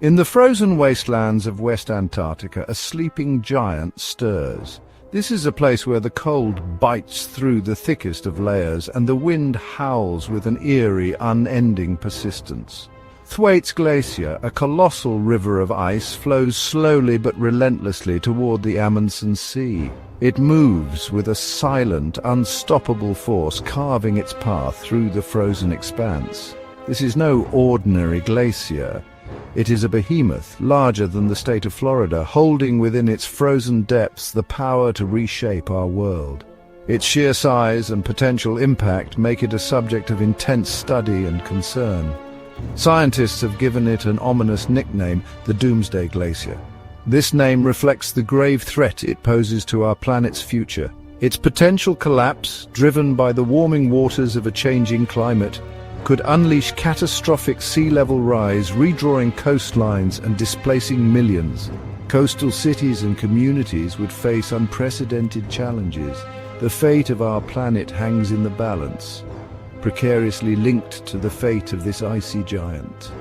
In the frozen wastelands of West Antarctica, a sleeping giant stirs. This is a place where the cold bites through the thickest of layers and the wind howls with an eerie, unending persistence. Thwaites Glacier, a colossal river of ice, flows slowly but relentlessly toward the Amundsen Sea. It moves with a silent, unstoppable force, carving its path through the frozen expanse. This is no ordinary glacier. It is a behemoth, larger than the state of Florida, holding within its frozen depths the power to reshape our world. Its sheer size and potential impact make it a subject of intense study and concern. Scientists have given it an ominous nickname, the Doomsday Glacier. This name reflects the grave threat it poses to our planet's future. Its potential collapse, driven by the warming waters of a changing climate, could unleash catastrophic sea level rise, redrawing coastlines and displacing millions. Coastal cities and communities would face unprecedented challenges. The fate of our planet hangs in the balance, precariously linked to the fate of this icy giant.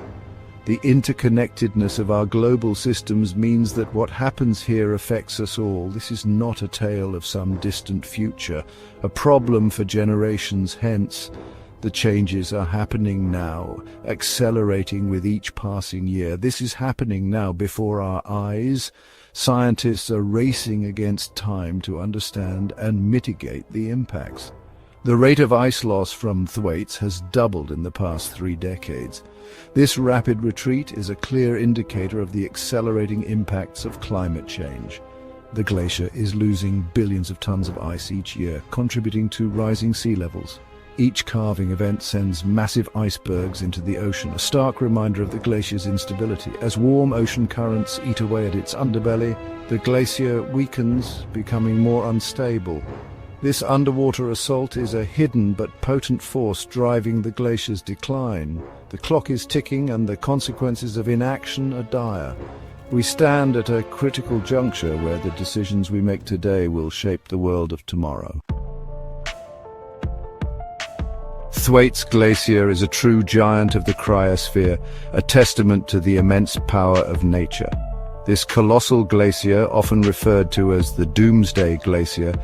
The interconnectedness of our global systems means that what happens here affects us all. This is not a tale of some distant future, a problem for generations hence. The changes are happening now, accelerating with each passing year. This is happening now before our eyes. Scientists are racing against time to understand and mitigate the impacts. The rate of ice loss from Thwaites has doubled in the past 3 decades. This rapid retreat is a clear indicator of the accelerating impacts of climate change. The glacier is losing billions of tons of ice each year, contributing to rising sea levels. Each calving event sends massive icebergs into the ocean, a stark reminder of the glacier's instability. As warm ocean currents eat away at its underbelly, the glacier weakens, becoming more unstable. This underwater assault is a hidden but potent force driving the glacier's decline. The clock is ticking and the consequences of inaction are dire. We stand at a critical juncture where the decisions we make today will shape the world of tomorrow. Thwaites Glacier is a true giant of the cryosphere, a testament to the immense power of nature. This colossal glacier, often referred to as the Doomsday Glacier,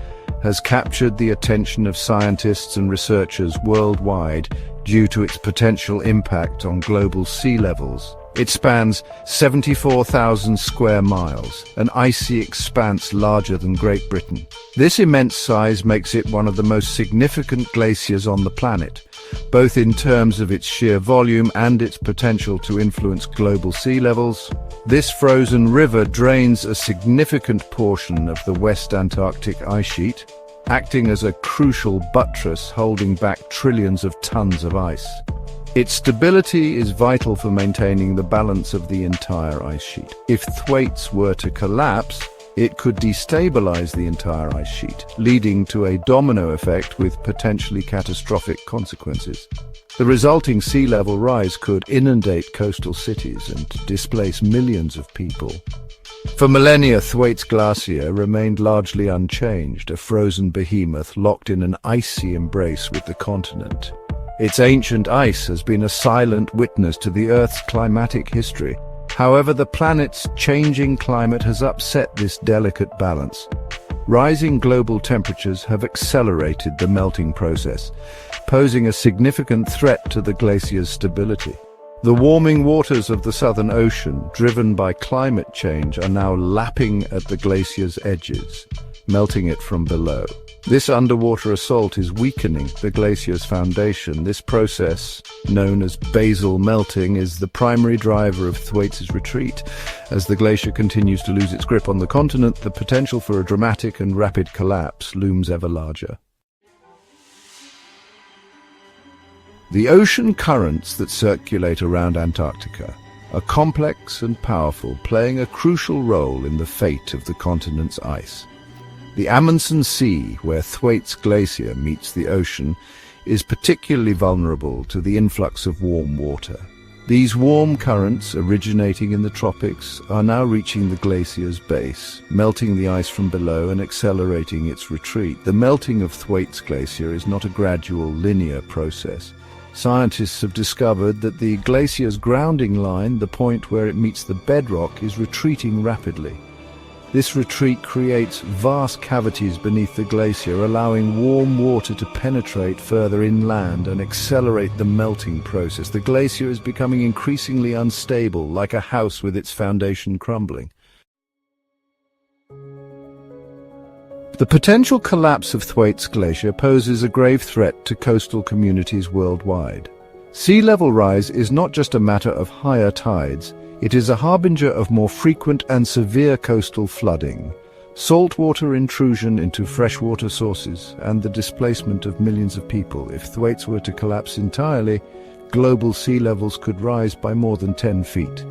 has captured the attention of scientists and researchers worldwide due to its potential impact on global sea levels. It spans 74,000 square miles, an icy expanse larger than Great Britain. This immense size makes it one of the most significant glaciers on the planet, both in terms of its sheer volume and its potential to influence global sea levels. This frozen river drains a significant portion of the West Antarctic ice sheet, acting as a crucial buttress holding back trillions of tons of ice. Its stability is vital for maintaining the balance of the entire ice sheet. If Thwaites were to collapse, it could destabilize the entire ice sheet, leading to a domino effect with potentially catastrophic consequences. The resulting sea level rise could inundate coastal cities and displace millions of people. For millennia, Thwaites Glacier remained largely unchanged, a frozen behemoth locked in an icy embrace with the continent. Its ancient ice has been a silent witness to the Earth's climatic history. However, the planet's changing climate has upset this delicate balance. Rising global temperatures have accelerated the melting process, posing a significant threat to the glacier's stability. The warming waters of the Southern Ocean, driven by climate change, are now lapping at the glacier's edges, melting it from below. This underwater assault is weakening the glacier's foundation. This process, known as basal melting, is the primary driver of Thwaites' retreat. As the glacier continues to lose its grip on the continent, the potential for a dramatic and rapid collapse looms ever larger. The ocean currents that circulate around Antarctica are complex and powerful, playing a crucial role in the fate of the continent's ice. The Amundsen Sea, where Thwaites Glacier meets the ocean, is particularly vulnerable to the influx of warm water. These warm currents, originating in the tropics, are now reaching the glacier's base, melting the ice from below and accelerating its retreat. The melting of Thwaites Glacier is not a gradual, linear process. Scientists have discovered that the glacier's grounding line, the point where it meets the bedrock, is retreating rapidly. This retreat creates vast cavities beneath the glacier, allowing warm water to penetrate further inland and accelerate the melting process. The glacier is becoming increasingly unstable, like a house with its foundation crumbling. The potential collapse of Thwaites Glacier poses a grave threat to coastal communities worldwide. Sea level rise is not just a matter of higher tides, it is a harbinger of more frequent and severe coastal flooding, saltwater intrusion into freshwater sources, and the displacement of millions of people. If Thwaites were to collapse entirely, global sea levels could rise by more than 10 feet.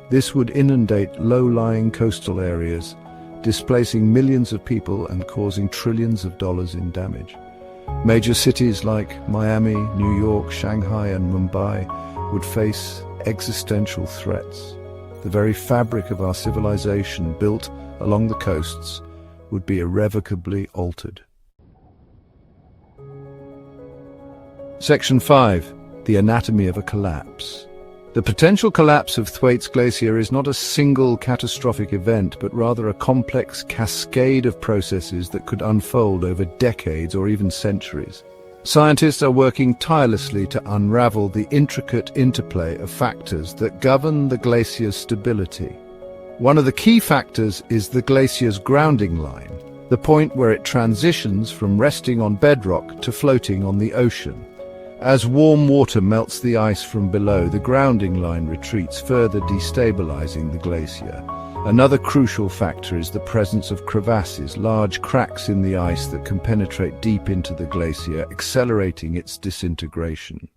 This would inundate low-lying coastal areas, displacing millions of people and causing trillions of dollars in damage. Major cities like Miami, New York, Shanghai, and Mumbai would face existential threats. The very fabric of our civilization, built along the coasts, would be irrevocably altered. Section 5. The anatomy of a collapse. The potential collapse of Thwaites Glacier is not a single catastrophic event, but rather a complex cascade of processes that could unfold over decades or even centuries. Scientists are working tirelessly to unravel the intricate interplay of factors that govern the glacier's stability. One of the key factors is the glacier's grounding line, the point where it transitions from resting on bedrock to floating on the ocean. As warm water melts the ice from below, the grounding line retreats, further destabilizing the glacier. Another crucial factor is the presence of crevasses, large cracks in the ice that can penetrate deep into the glacier, accelerating its disintegration.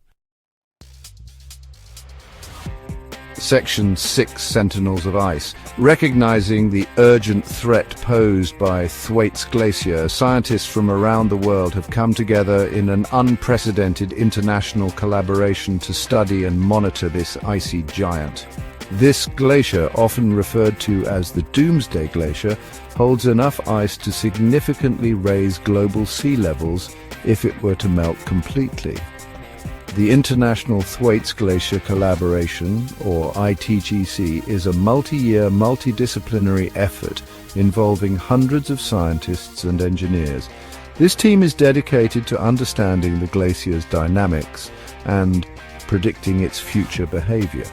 Section 6. Sentinels of Ice. Recognizing the urgent threat posed by Thwaites Glacier, scientists from around the world have come together in an unprecedented international collaboration to study and monitor this icy giant. This glacier, often referred to as the Doomsday Glacier, holds enough ice to significantly raise global sea levels if it were to melt completely. The International Thwaites Glacier Collaboration, or ITGC, is a multi-year, multidisciplinary effort involving hundreds of scientists and engineers. This team is dedicated to understanding the glacier's dynamics and predicting its future behavior.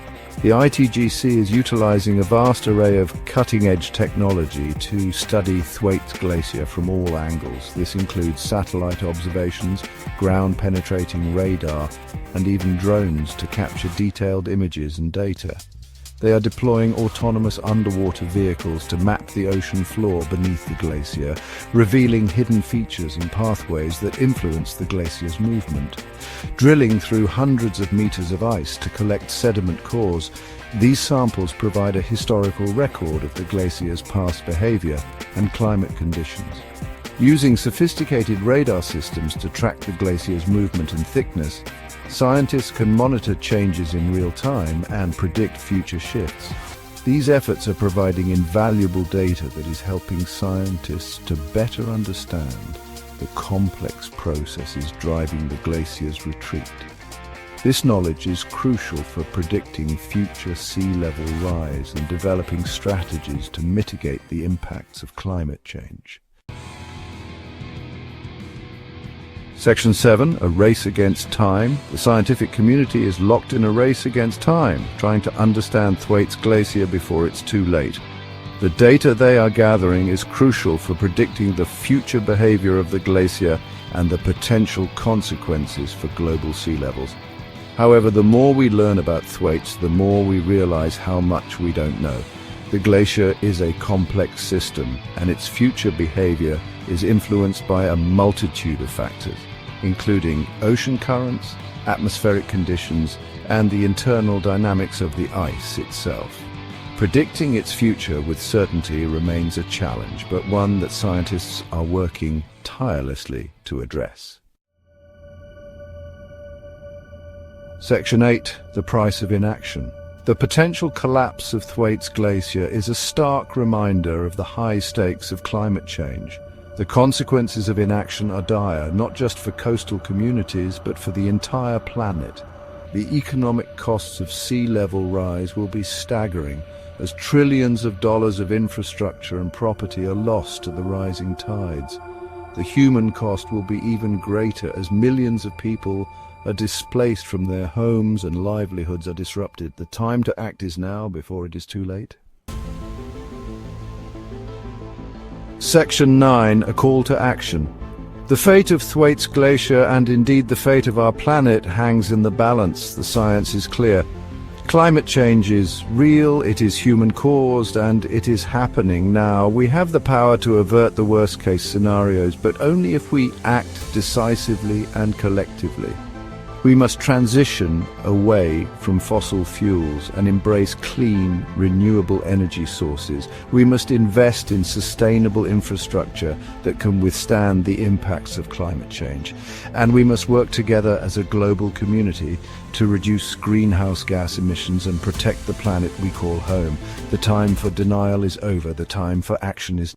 The ITGC is utilizing a vast array of cutting-edge technology to study Thwaites Glacier from all angles. This includes satellite observations, ground-penetrating radar, and even drones to capture detailed images and data. They are deploying autonomous underwater vehicles to map the ocean floor beneath the glacier, revealing hidden features and pathways that influence the glacier's movement. Drilling through hundreds of meters of ice to collect sediment cores, these samples provide a historical record of the glacier's past behavior and climate conditions. Using sophisticated radar systems to track the glacier's movement and thickness, scientists can monitor changes in real time and predict future shifts. These efforts are providing invaluable data that is helping scientists to better understand the complex processes driving the glacier's retreat. This knowledge is crucial for predicting future sea level rise and developing strategies to mitigate the impacts of climate change. Section 7, a race against time. The scientific community is locked in a race against time, trying to understand Thwaites Glacier before it's too late. The data they are gathering is crucial for predicting the future behavior of the glacier and the potential consequences for global sea levels. However, the more we learn about Thwaites, the more we realize how much we don't know. The glacier is a complex system, and its future behavior is influenced by a multitude of factors, including ocean currents, atmospheric conditions, and the internal dynamics of the ice itself. Predicting its future with certainty remains a challenge, but one that scientists are working tirelessly to address. Section 8. The price of inaction. The potential collapse of Thwaites Glacier is a stark reminder of the high stakes of climate change. The consequences of inaction are dire, not just for coastal communities, but for the entire planet. The economic costs of sea level rise will be staggering, as trillions of dollars of infrastructure and property are lost to the rising tides. The human cost will be even greater, as millions of people are displaced from their homes and livelihoods are disrupted. The time to act is now, before it is too late. Section 9, a call to action. The fate of Thwaites Glacier, and indeed the fate of our planet, hangs in the balance. The science is clear. Climate change is real, it is human-caused, and it is happening now. We have the power to avert the worst-case scenarios, but only if we act decisively and collectively. We must transition away from fossil fuels and embrace clean, renewable energy sources. We must invest in sustainable infrastructure that can withstand the impacts of climate change. And we must work together as a global community to reduce greenhouse gas emissions and protect the planet we call home. The time for denial is over. The time for action is